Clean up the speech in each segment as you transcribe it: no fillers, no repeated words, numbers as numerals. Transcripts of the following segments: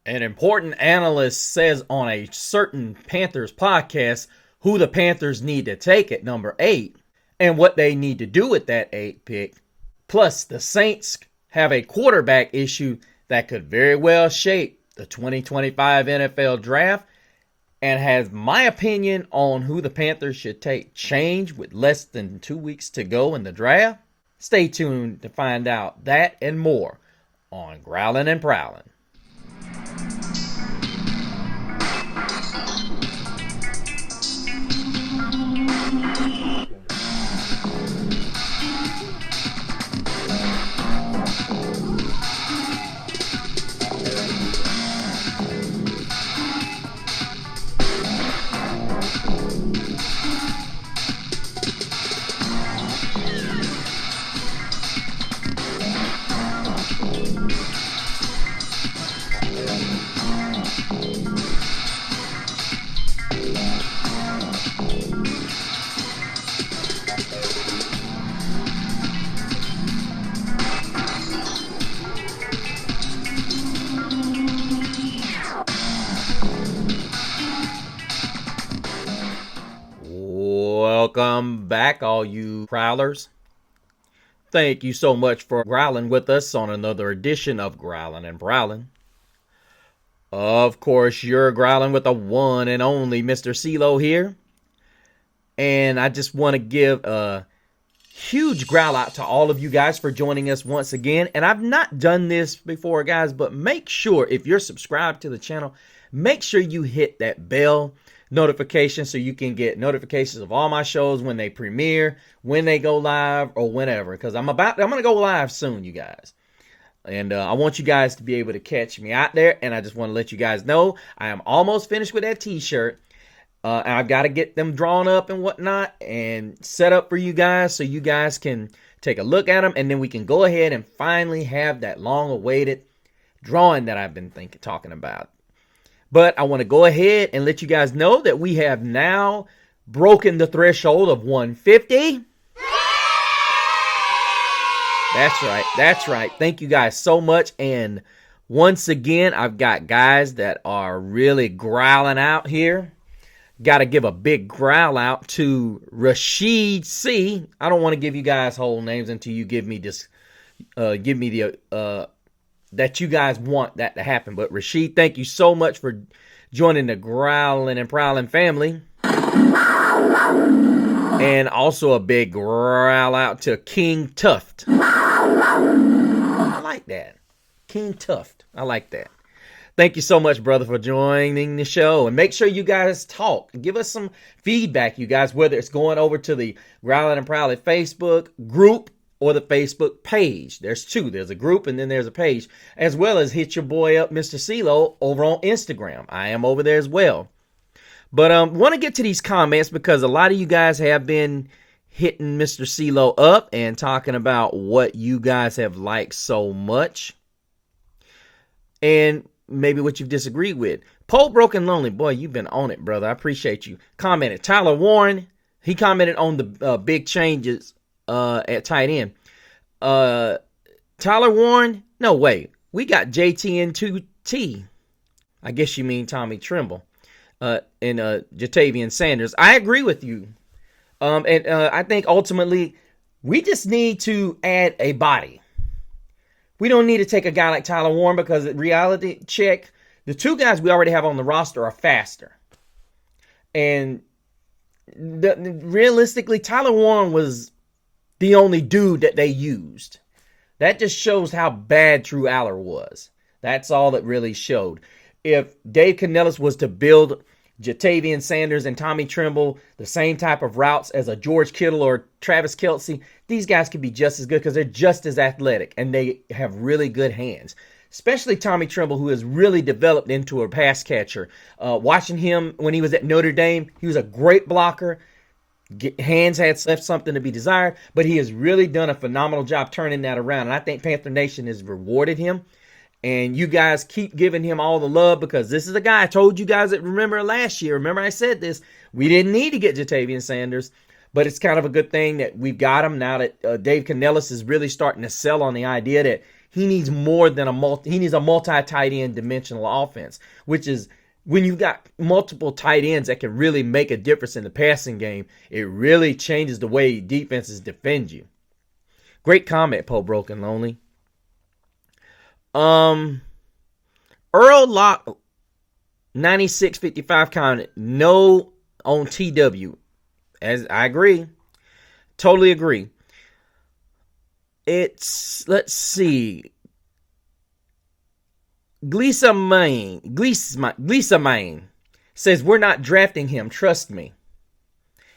An important analyst says on a certain Panthers podcast who the Panthers need to take at number 8 and what they need to do with that 8 pick. Plus, the Saints have a quarterback issue that could very well shape the 2025 NFL draft, and has my opinion on who the Panthers should take change with less than 2 weeks to go in the draft. Stay tuned to find out that and more on Growlin' and Prowlin'. Welcome back, all you prowlers. Thank you so much for growling with us on another edition of Growlin' and Prowlin'. Of course, you're growling with the one and only Mr. CeeLo here. And I just want to give a huge growl out to all of you guys for joining us once again. And I've not done this before, guys, but make sure if you're subscribed to the channel, make sure you hit that bell notification so you can get notifications of all my shows when they premiere, when they go live, or whenever, because I'm going to go live soon, you guys. And I want you guys to be able to catch me out there. And I just want to let you guys know I am almost finished with that t-shirt. And I've got to get them drawn up and whatnot and set up for you guys so you guys can take a look at them. And then we can go ahead and finally have that long-awaited drawing that I've been talking about. But I want to go ahead and let you guys know that we have now broken the threshold of 150. That's right. Thank you guys so much. And once again, I've got guys that are really growling out here. Got to give a big growl out to Rashid C. I don't want to give you guys whole names until you give me this, that you guys want that to happen. But Rashid, thank you so much for joining the Growlin' and Prowlin' family. And also a big growl out to King Tuft. I like that. King Tuft. I like that. Thank you so much, brother, for joining the show. And make sure you guys talk. Give us some feedback, you guys, whether it's going over to the Growlin' and Prowlin' Facebook group or the Facebook page. There's two. There's a group and then there's a page. As well as hit your boy up, Mr. CeeLo, over on Instagram. I am over there as well. But want to get to these comments because a lot of you guys have been hitting Mr. CeeLo up and talking about what you guys have liked so much. And maybe what you've disagreed with. Poe Broken Lonely. Boy, you've been on it, brother. I appreciate you. Commented. Tyler Warren. He commented on the big changes at tight end. Tyler Warren, no way. We got JTN2T. I guess you mean Tommy Tremble. And Jatavian Sanders. I agree with you. And I think ultimately we just need to add a body. We don't need to take a guy like Tyler Warren because in reality check, the two guys we already have on the roster are faster. And realistically, Tyler Warren was the only dude that they used. That just shows how bad Drew Aller was. That's all that really showed. If Dave Canellis was to build Jatavian Sanders and Tommy Tremble the same type of routes as a George Kittle or Travis Kelce, these guys could be just as good because they're just as athletic and they have really good hands. Especially Tommy Tremble, who has really developed into a pass catcher. Watching him when he was at Notre Dame, he was a great blocker. Hands had left something to be desired, but he has really done a phenomenal job turning that around. And I think Panther Nation has rewarded him. And you guys keep giving him all the love because this is a guy I told you guys that remember last year. Remember I said this. We didn't need to get Jatavian Sanders, but it's kind of a good thing that we've got him now that Dave Canellis is really starting to sell on the idea that he needs more than he needs a multi-tight end dimensional offense, which is when you've got multiple tight ends that can really make a difference in the passing game, it really changes the way defenses defend you. Great comment, Poe Broken Lonely. Earl Lock 9655 comment, no on TW. As I agree. Totally agree. Let's see. Glisa Main says, we're not drafting him. Trust me.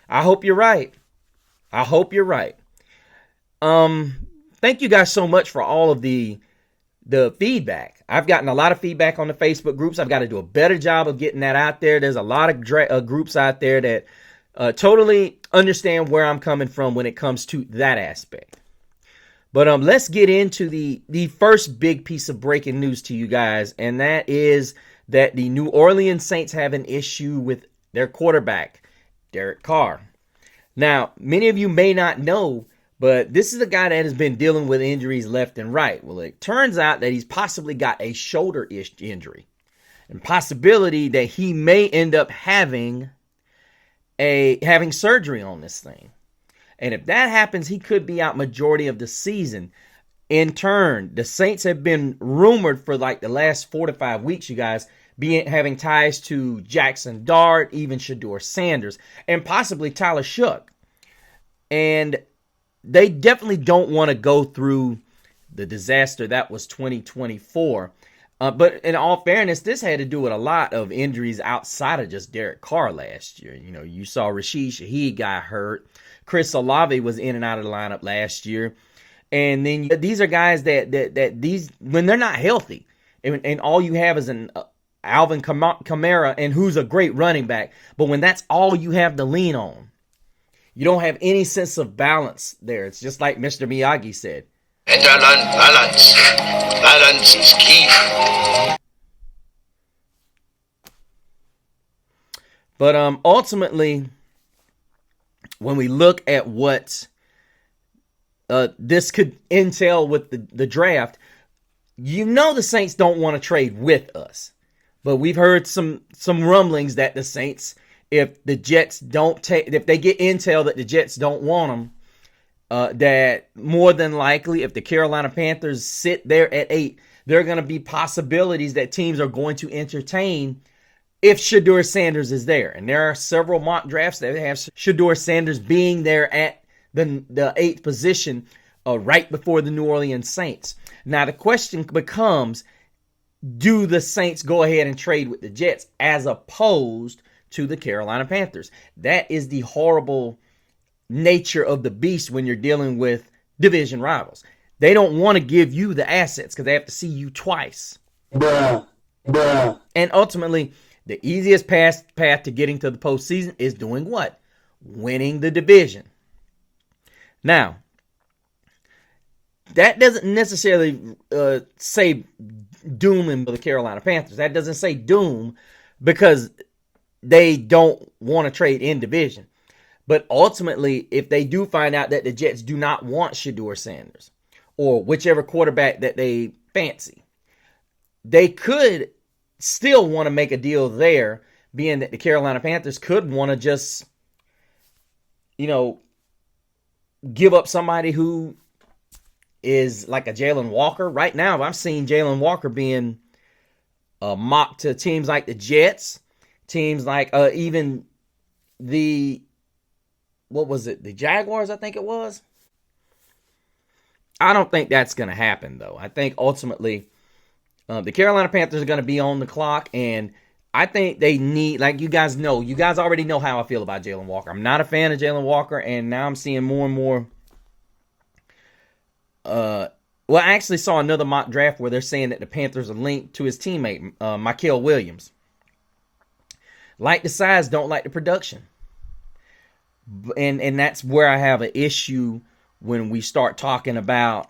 I hope you're right. Thank you guys so much for all of the feedback. I've gotten a lot of feedback on the Facebook groups. I've got to do a better job of getting that out there. There's a lot of groups out there that totally understand where I'm coming from when it comes to that aspect. But let's get into the first big piece of breaking news to you guys, and that is that the New Orleans Saints have an issue with their quarterback, Derek Carr. Now, many of you may not know, but this is a guy that has been dealing with injuries left and right. Well, it turns out that he's possibly got a shoulder-ish injury, and possibility that he may end up having surgery on this thing. And if that happens, he could be out majority of the season. In turn, the Saints have been rumored for like the last 4 to 5 weeks, you guys, having ties to Jackson Dart, even Shedeur Sanders, and possibly Tyler Shough. And they definitely don't want to go through the disaster that was 2024. But in all fairness, this had to do with a lot of injuries outside of just Derek Carr last year. You know, you saw Rashid Shaheed got hurt. Chris Olave was in and out of the lineup last year. And then these are guys that these, when they're not healthy, and all you have is an Alvin Kamara, and who's a great running back. But when that's all you have to lean on, you don't have any sense of balance there. It's just like Mr. Miyagi said. And I learned balance. Balance is key. But ultimately, when we look at what this could entail with the draft, you know the Saints don't want to trade with us. But we've heard some rumblings that the Saints, if the Jets if they get intel that the Jets don't want them, that more than likely, if the Carolina Panthers sit there at 8, there are going to be possibilities that teams are going to entertain if Shedeur Sanders is there. And there are several mock drafts that have Shedeur Sanders being there at the 8th position right before the New Orleans Saints. Now, the question becomes, do the Saints go ahead and trade with the Jets as opposed to the Carolina Panthers? That is the horrible nature of the beast when you're dealing with division rivals. They don't want to give you the assets because they have to see you twice. Bruh. And ultimately, the easiest path to getting to the postseason is doing what? Winning the division. Now, that doesn't necessarily say doom in the Carolina Panthers. That doesn't say doom because they don't want to trade in division. But ultimately, if they do find out that the Jets do not want Shedeur Sanders or whichever quarterback that they fancy, they could still want to make a deal there, being that the Carolina Panthers could want to just, give up somebody who is like a Jalen Walker. Right now, I've seen Jalen Walker being mocked to teams like the Jets, teams like even the Jaguars, I think it was. I don't think that's going to happen, though. I think ultimately the Carolina Panthers are going to be on the clock, and I think they need, like you guys already know how I feel about Jalen Walker. I'm not a fan of Jalen Walker, and now I'm seeing more and more. I actually saw another mock draft where they're saying that the Panthers are linked to his teammate, Mykel Williams. Like the size, don't like the production. And that's where I have an issue when we start talking about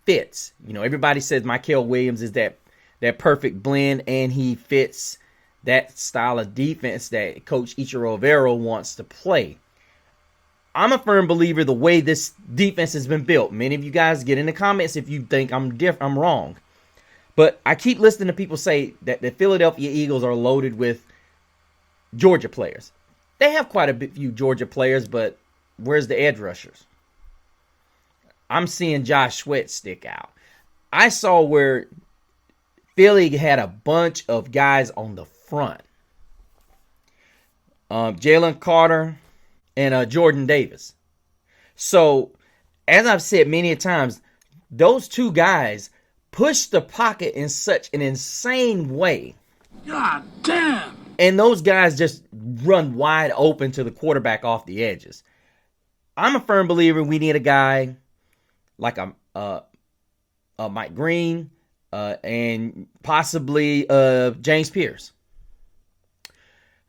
fits. Everybody says Mykel Williams is that perfect blend, and he fits that style of defense that Coach Ichiro Rivera wants to play. I'm a firm believer the way this defense has been built. Many of you guys get in the comments if you think I'm wrong. But I keep listening to people say that the Philadelphia Eagles are loaded with Georgia players. They have quite a few Georgia players, but where's the edge rushers? I'm seeing Josh Sweat stick out. I saw where Philly had a bunch of guys on the front. Jalen Carter and Jordan Davis. So, as I've said many times, those two guys push the pocket in such an insane way. God damn! And those guys just run wide open to the quarterback off the edges. I'm a firm believer we need a guy like a Mike Green and possibly James Pierce.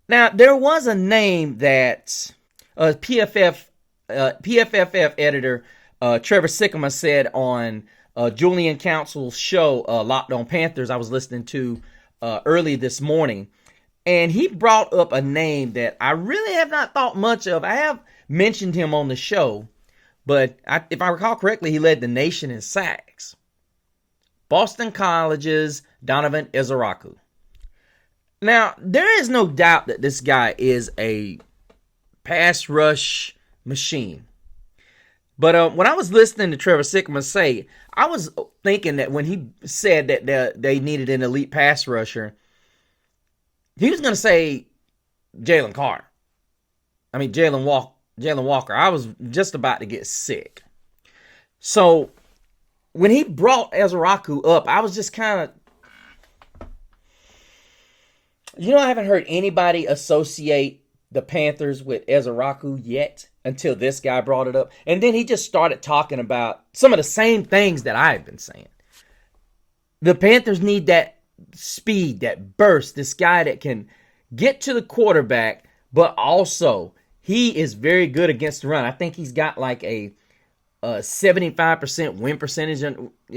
Now, there was a name that PFFF editor Trevor Sikkema said on Julian Council's show, Locked on Panthers, I was listening to early this morning. And he brought up a name that I really have not thought much of. I have mentioned him on the show, but if I recall correctly, he led the nation in sacks. Boston College's Donovan Ezaraku. Now, there is no doubt that this guy is a pass rush machine. But when I was listening to Trevor Sikkema say, I was thinking that when he said that they needed an elite pass rusher, he was going to say Jalen Carr. I mean, Jalen Walker. I was just about to get sick. So, when he brought Ezaraku up, I was just kind of... I haven't heard anybody associate the Panthers with Ezaraku yet until this guy brought it up. And then he just started talking about some of the same things that I've been saying. The Panthers need that speed, that burst, this guy that can get to the quarterback, but also he is very good against the run. I think he's got like a 75% win percentage,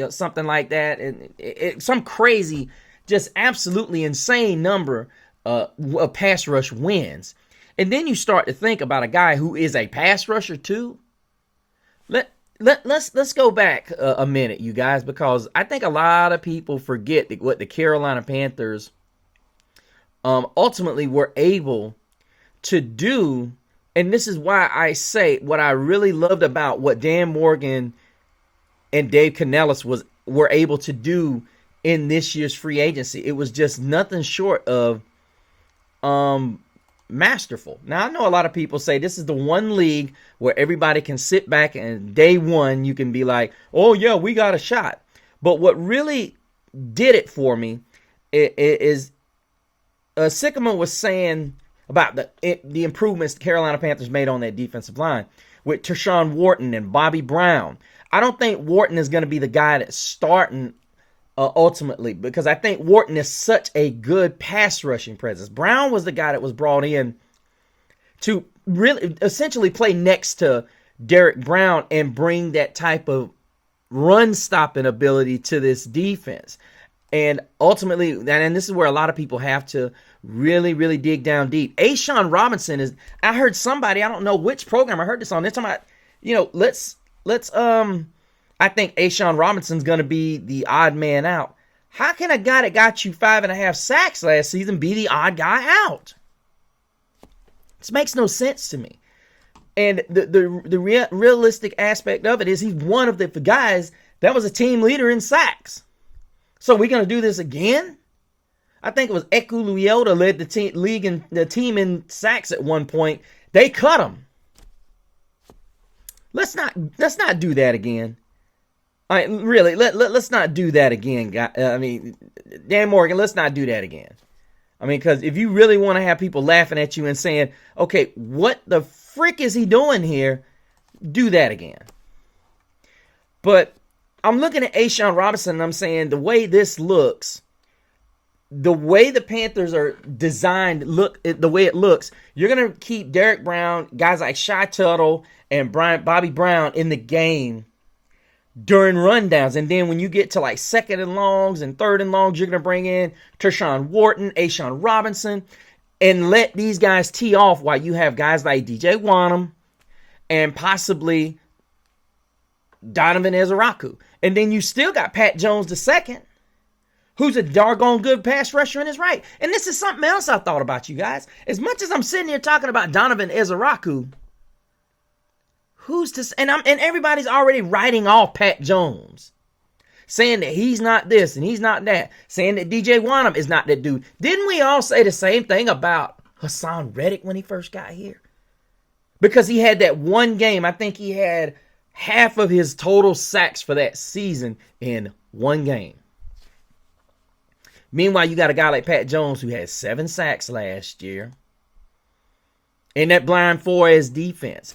something like that. And some crazy, just absolutely insane number of pass rush wins. And then you start to think about a guy who is a pass rusher too. Let's go back a minute, you guys, because I think a lot of people forget what the Carolina Panthers ultimately were able to do. And this is why I say what I really loved about what Dan Morgan and Dave Canellis were able to do in this year's free agency. It was just nothing short of masterful. Now, I know a lot of people say this is the one league where everybody can sit back and day one you can be like, oh yeah, we got a shot. But what really did it for me is Sikkema was saying about the improvements the Carolina Panthers made on that defensive line with Tershawn Wharton and Bobby Brown. I don't think Wharton is going to be the guy that's starting ultimately, because I think Wharton is such a good pass rushing presence. Brown was the guy that was brought in to really essentially play next to Derek Brown and bring that type of run stopping ability to this defense. And ultimately, and this is where a lot of people have to really, really dig down deep. A'Shawn Robinson is, I heard somebody, I don't know which program I heard this on, they're talking about, let's I think A'Shawn Robinson's going to be the odd man out. How can a guy that got you 5.5 sacks last season be the odd guy out? This makes no sense to me. And the realistic aspect of it is he's one of the guys that was a team leader in sacks. So we're going to do this again? I think it was Eku Leota led the team in sacks at one point. They cut him. Let's not do that again. I mean, really, let's not do that again. Dan Morgan, let's not do that again. I mean, because if you really want to have people laughing at you and saying, okay, what the frick is he doing here? Do that again. But I'm looking at A'Shawn Robinson and I'm saying the way this looks, the way the Panthers are designed, the way it looks, you're going to keep Derek Brown, guys like Shy Tuttle and Bobby Brown in the game during rundowns. And then when you get to like second and longs and third and longs, you're going to bring in Tershawn Wharton, A'Shawn Robinson, and let these guys tee off while you have guys like DJ Wanham and possibly Donovan Ezeraku. And then you still got Pat Jones II, who's a doggone good pass rusher in his right. And this is something else I thought about, you guys. As much as I'm sitting here talking about Donovan Ezeraku, who's to... And everybody's already writing off Pat Jones, saying that he's not this and he's not that, saying that DJ Wanham is not that dude. Didn't we all say the same thing about Hassan Reddick when he first got here? Because he had that one game. I think he had half of his total sacks for that season in one game. Meanwhile, you got a guy like Pat Jones who had 7 sacks last year in that blind 4S defense.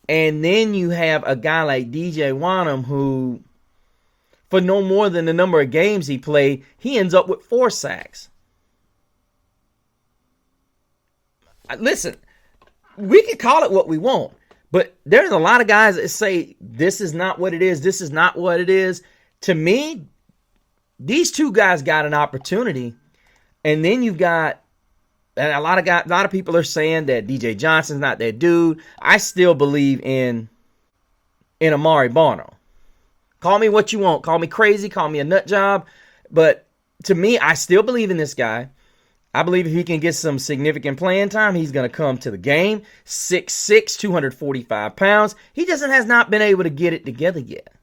And then you have a guy like DJ Wanham who, for no more than the number of games he played, he ends up with 4 sacks. Listen, we can call it what we want, but there's a lot of guys that say this is not what it is. This is not what it is. To me, these two guys got an opportunity, and then you've got, and a lot of people are saying that DJ Johnson's not that dude. I still believe in Amari Barno. Call me what you want. Call me crazy. Call me a nut job. But to me, I still believe in this guy. I believe if he can get some significant playing time, he's going to come to the game. 6'6", 245 pounds. He has not been able to get it together yet.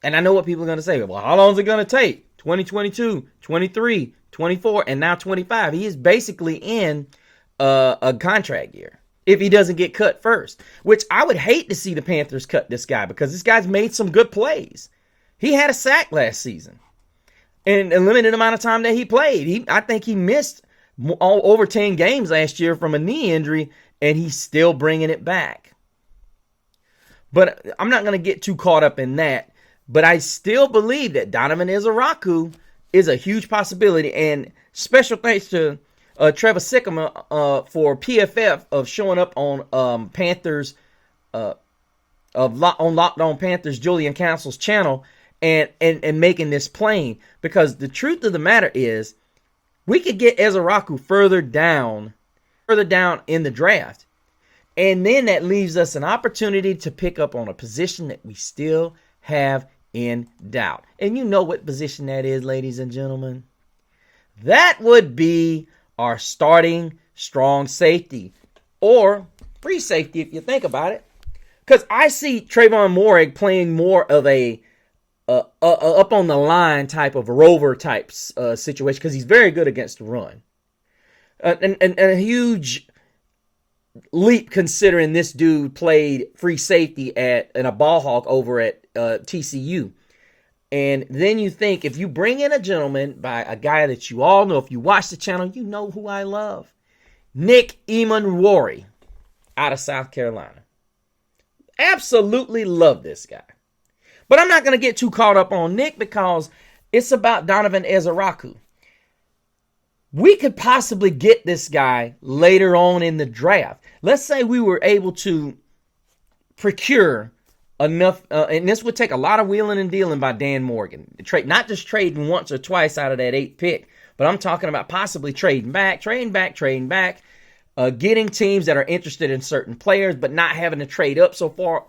And I know what people are going to say. Well, how long is it going to take? 2022, 23, 24, and now 25. He is basically in a contract year if he doesn't get cut first, which I would hate to see the Panthers cut this guy because this guy's made some good plays. He had a sack last season in a limited amount of time that he played. I think he missed over 10 games last year from a knee injury, and he's still bringing it back. But I'm not going to get too caught up in that. But I still believe that Donovan Ezeraku is a huge possibility. And special thanks to Trevor Sikkema for PFF of showing up on Panthers on Locked On Panthers, Julian Council's channel, and making this plain. Because the truth of the matter is, we could get Ezeraku further down in the draft. And then that leaves us an opportunity to pick up on a position that we still have in doubt. And you know what position that is, ladies and gentlemen. That would be our starting strong safety, or free safety if you think about it. Because I see Trayvon Moehrig playing more of a up on the line type of rover type situation, because he's very good against the run. And a huge leap considering this dude played free safety in a ball hawk over at TCU. And then you think, if you bring in a gentleman by a guy that you all know, if you watch the channel, you know who I love. Nick Emanwori out of South Carolina. Absolutely love this guy. But I'm not going to get too caught up on Nick because it's about Donovan Ezeraku. We could possibly get this guy later on in the draft. Let's say we were able to procure enough, and this would take a lot of wheeling and dealing by Dan Morgan. Not just trading once or twice out of that 8th pick, but I'm talking about possibly trading back, getting teams that are interested in certain players, but not having to trade up so far,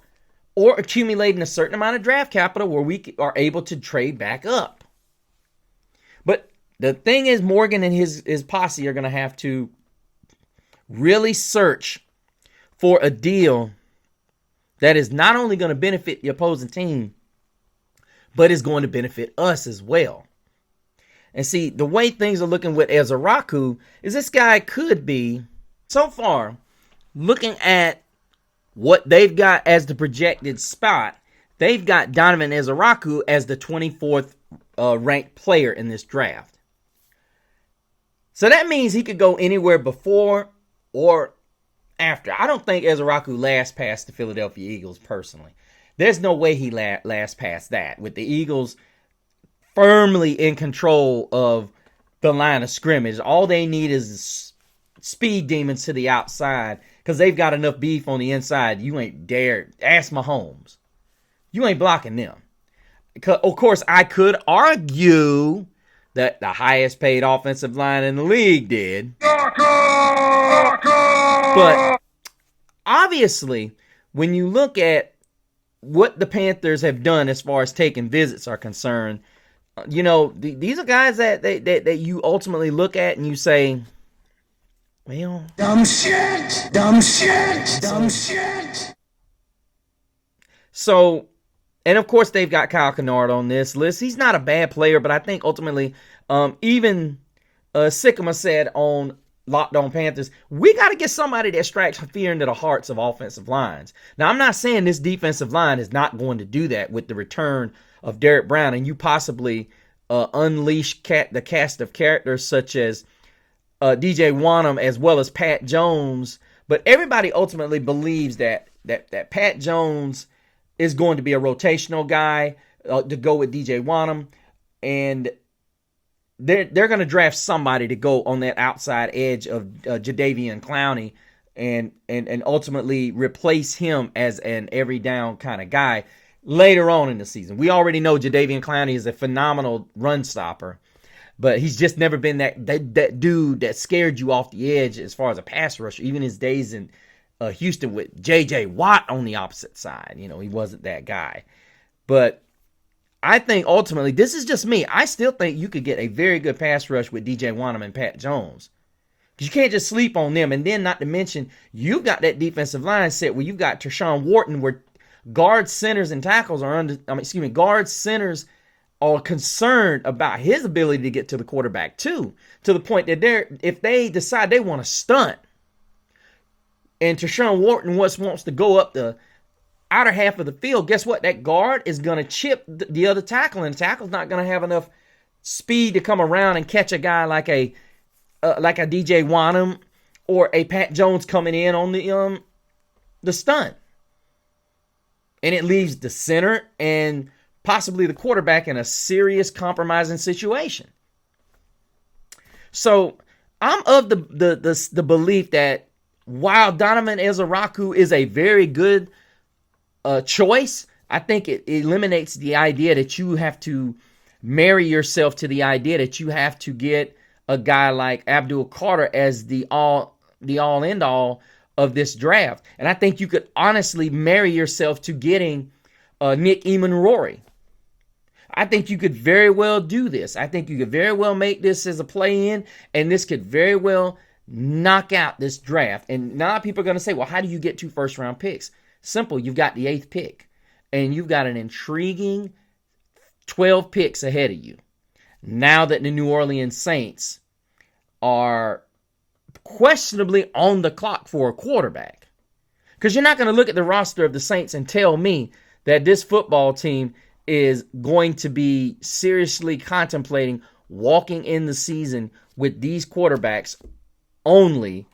or accumulating a certain amount of draft capital where we are able to trade back up. But the thing is, Morgan and his posse are going to have to really search for a deal that is not only going to benefit the opposing team, but is going to benefit us as well. And see, the way things are looking with Ezeraku is this guy could be, so far, looking at what they've got as the projected spot, they've got Donovan Ezeraku as the 24th ranked player in this draft. So that means he could go anywhere before or after. I don't think Ezeraku lasts past the Philadelphia Eagles personally. There's no way he lasts past that, with the Eagles firmly in control of the line of scrimmage. All they need is speed demons to the outside, because they've got enough beef on the inside. You ain't dare. Ask Mahomes. You ain't blocking them. Of course, I could argue that the highest paid offensive line in the league did. But obviously, when you look at what the Panthers have done as far as taking visits are concerned, these are guys that you ultimately look at and you say, well, Dumb shit! Dumb shit! Dumb shit! So, and of course they've got Kyle Kennard on this list. He's not a bad player, but I think ultimately, even Sycamore said on Locked On Panthers, we got to get somebody that strikes fear into the hearts of offensive lines. Now, I'm not saying this defensive line is not going to do that with the return of Derek Brown, and you possibly unleash the cast of characters such as DJ Wanham as well as Pat Jones. But everybody ultimately believes that Pat Jones is going to be a rotational guy to go with DJ Wanham, and they're going to draft somebody to go on that outside edge of Jadeveon Clowney and ultimately replace him as an every down kind of guy later on in the season. We already know Jadeveon Clowney is a phenomenal run stopper, but he's just never been that dude that scared you off the edge as far as a pass rusher. Even his days in Houston with J.J. Watt on the opposite side, he wasn't that guy. But I think ultimately, this is just me, I still think you could get a very good pass rush with DJ Wanham and Pat Jones. Because you can't just sleep on them. And then not to mention, you've got that defensive line set where you've got Tershawn Wharton, where guards, centers, and tackles guards, centers are concerned about his ability to get to the quarterback too. To the point that if they decide they want to stunt, and Tershawn Wharton wants to go up the outer half of the field, guess what? That guard is going to chip the other tackle, and the tackle's not going to have enough speed to come around and catch a guy like a DJ Wanham or a Pat Jones coming in on the stunt. And it leaves the center and possibly the quarterback in a serious compromising situation. So I'm of the belief that while Donovan Ezaraku is a very good choice, I think it eliminates the idea that you have to marry yourself to the idea that you have to get a guy like Abdul Carter as the all end all of this draft. And I think you could honestly marry yourself to getting Nick Eamon-Rory. I think you could very well do this. I think you could very well make this as a play-in, and this could very well knock out this draft. And now people are going to say, well, how do you get 2 first-round picks? Simple. You've got the 8th pick, and you've got an intriguing 12 picks ahead of you. Now that the New Orleans Saints are questionably on the clock for a quarterback. Because you're not going to look at the roster of the Saints and tell me that this football team is going to be seriously contemplating walking in the season with these quarterbacks only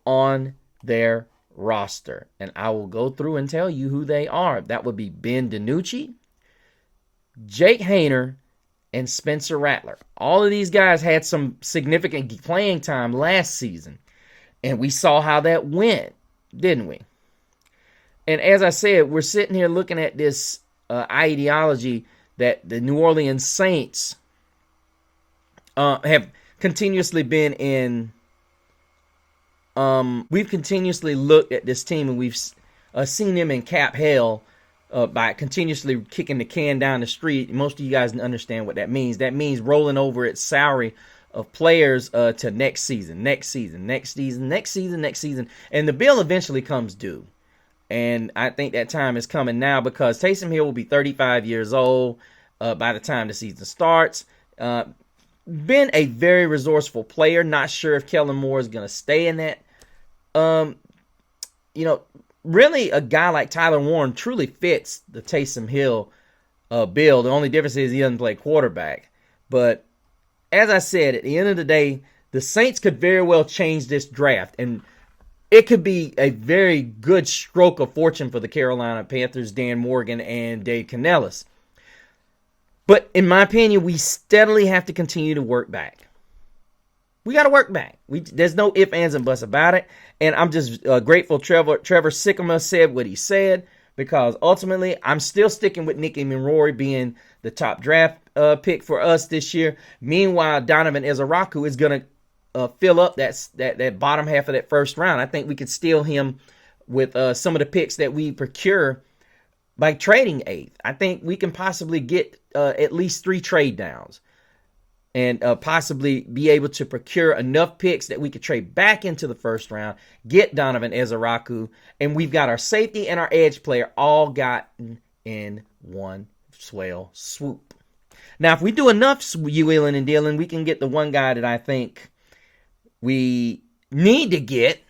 on their roster. And I will go through and tell you who they are. That would be Ben DiNucci, Jake Haener, and Spencer Rattler. All of these guys had some significant playing time last season, and we saw how that went, didn't we? And as I said, we're sitting here looking at this ideology that the New Orleans Saints have continuously been in. We've continuously looked at this team, and we've seen them in cap hell by continuously kicking the can down the street. Most of you guys understand what that means. That means rolling over its salary of players to next season. And the bill eventually comes due. And I think that time is coming now because Taysom Hill will be 35 years old by the time the season starts. Been a very resourceful player. Not sure if Kellen Moore is going to stay in that. Really a guy like Tyler Warren truly fits the Taysom Hill bill. The only difference is he doesn't play quarterback. But as I said, at the end of the day, the Saints could very well change this draft. And it could be a very good stroke of fortune for the Carolina Panthers, Dan Morgan and Dave Canellis. But in my opinion, we steadily have to continue to work back. We got to work back. There's no ifs, ands, and buts about it. And I'm just grateful Trevor Sycamore said what he said, because ultimately I'm still sticking with Nick Eamon-Rory being the top draft pick for us this year. Meanwhile, Donovan Ezaraku is going to fill up that bottom half of that first round. I think we could steal him with some of the picks that we procure by trading 8th. I think we can possibly get at least 3 trade downs and possibly be able to procure enough picks that we could trade back into the first round, get Donovan Ezaraku, and we've got our safety and our edge player all gotten in one swell swoop. Now, if we do enough wheeling and dealing, we can get the one guy that I think we need to get,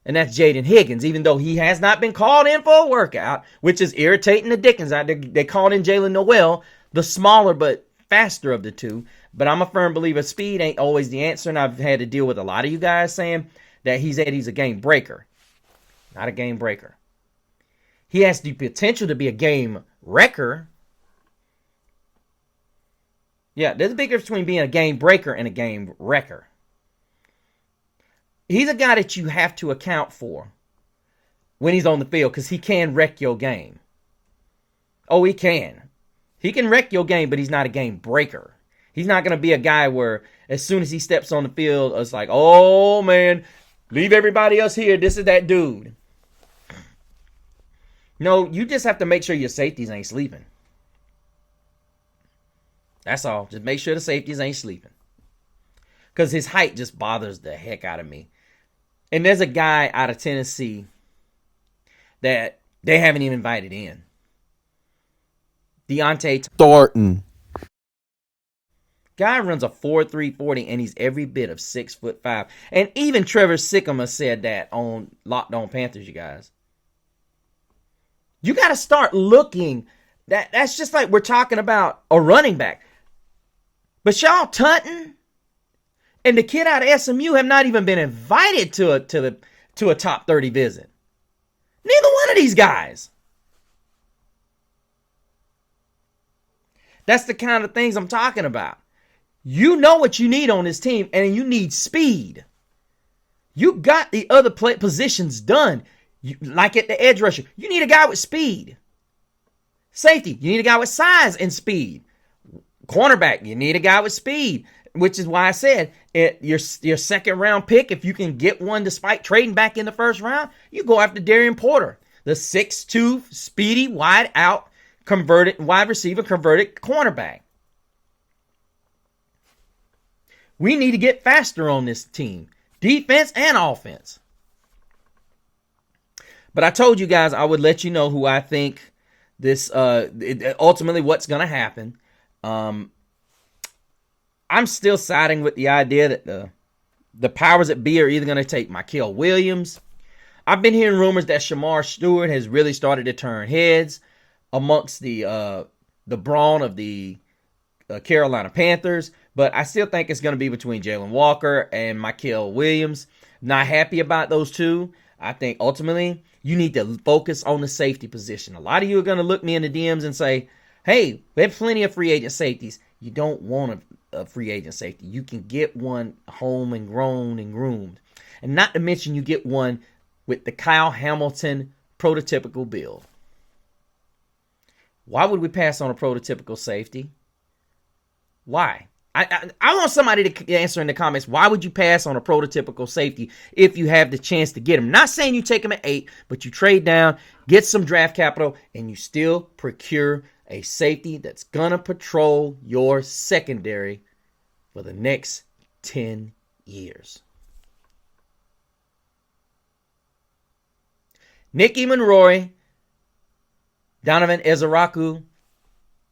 and that's Jaden Higgins, even though he has not been called in for a workout, which is irritating the dickens out. They called in Jalen Noel, the smaller but faster of the two. But I'm a firm believer speed ain't always the answer, and I've had to deal with a lot of you guys saying that he's a game breaker. Not a game breaker. He has the potential to be a game wrecker. Yeah, there's a big difference between being a game breaker and a game wrecker. He's a guy that you have to account for when he's on the field because he can wreck your game. Oh, he can. He can wreck your game, but he's not a game breaker. He's not going to be a guy where as soon as he steps on the field, it's like, oh, man, leave everybody else here. This is that dude. No, you just have to make sure your safeties ain't sleeping. That's all. Just make sure the safeties ain't sleeping. Because his height just bothers the heck out of me. And there's a guy out of Tennessee that they haven't even invited in. Deontay Thornton. Guy runs a 4.3 40 and he's every bit of 6'5". And even Trevor Sikkema said that on Locked On Panthers, you guys. You got to start looking. That's just like we're talking about a running back. Bashaw Tutton and the kid out of SMU have not even been invited to a top 30 visit. Neither one of these guys. That's the kind of things I'm talking about. You know what you need on this team, and you need speed. You got the other positions done. Like at the edge rusher, you need a guy with speed. Safety, you need a guy with size and speed. Cornerback, you need a guy with speed, which is why I said your second round pick, if you can get one despite trading back in the first round, you go after Darian Porter, the 6'2", speedy, wide out, converted wide receiver, converted cornerback. We need to get faster on this team, defense and offense. But I told you guys I would let you know who I think this ultimately what's going to happen. I'm still siding with the idea that the powers that be are either going to take Mykel Williams. I've been hearing rumors that Shamar Stewart has really started to turn heads amongst the brawn of the Carolina Panthers, but I still think it's going to be between Jalen Walker and Mykel Williams. Not happy about those two. I think ultimately you need to focus on the safety position. A lot of you are going to look me in the DMs and say, hey, we have plenty of free agent safeties. You don't want a free agent safety. You can get one home and grown and groomed. And not to mention you get one with the Kyle Hamilton prototypical build. Why would we pass on a prototypical safety? Why? I want somebody to answer in the comments, why would you pass on a prototypical safety if you have the chance to get him? Not saying you take him at 8, but you trade down, get some draft capital, and you still procure a safety that's going to patrol your secondary for the next 10 years. Nicky Monroy, Donovan Ezaraku,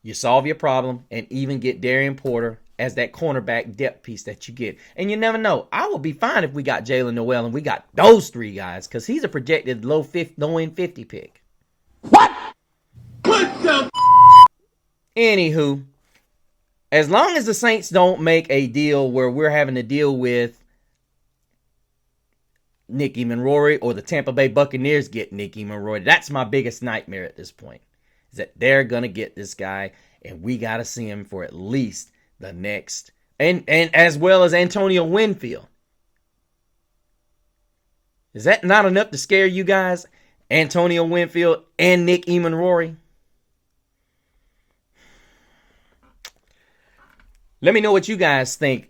you solve your problem and even get Darian Porter as that cornerback depth piece that you get. And you never know. I would be fine if we got Jalen Noel and we got those 3 guys because he's a projected low end 50 pick. What? What the? Anywho, as long as the Saints don't make a deal where we're having to deal with Nicky Monroy or the Tampa Bay Buccaneers get Nicky Monroy, that's my biggest nightmare at this point. Is that they're going to get this guy and we got to see him for at least the next, and as well as Antonio Winfield. Is that not enough to scare you guys? Antonio Winfield and Nick Eamon-Rory? Let me know what you guys think.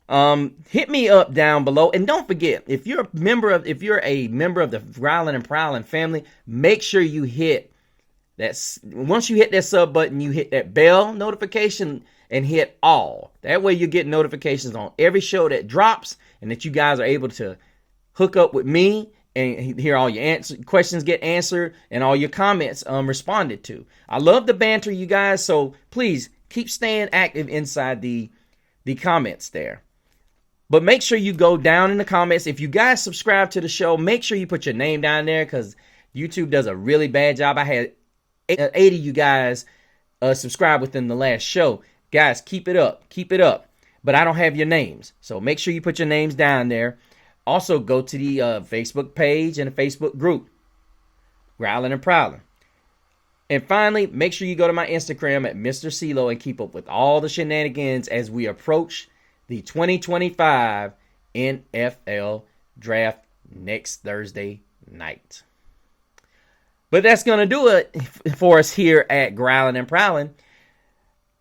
Hit me up down below, and don't forget, if you're a member of the Growling and Prowling family, make sure you hit that. Once you hit that sub button, you hit that bell notification and hit all. That way you get notifications on every show that drops, and that you guys are able to hook up with me and hear all your questions get answered and all your comments responded to. I love the banter, you guys, so please keep staying active inside the comments there. But make sure you go down in the comments. If you guys subscribe to the show, make sure you put your name down there, because YouTube does a really bad job. I had 80 you guys subscribe within the last show. Guys, keep it up. Keep it up. But I don't have your names, so make sure you put your names down there. Also, go to the Facebook page and the Facebook group, Growling and Prowling. And finally, make sure you go to my Instagram at Mr. CeeLo and keep up with all the shenanigans as we approach the 2025 NFL Draft next Thursday night. But that's going to do it for us here at Growling and Prowling.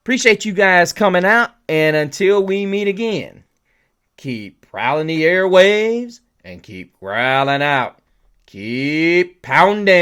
Appreciate you guys coming out, and until we meet again, keep prowling the airwaves and keep growling out. Keep pounding.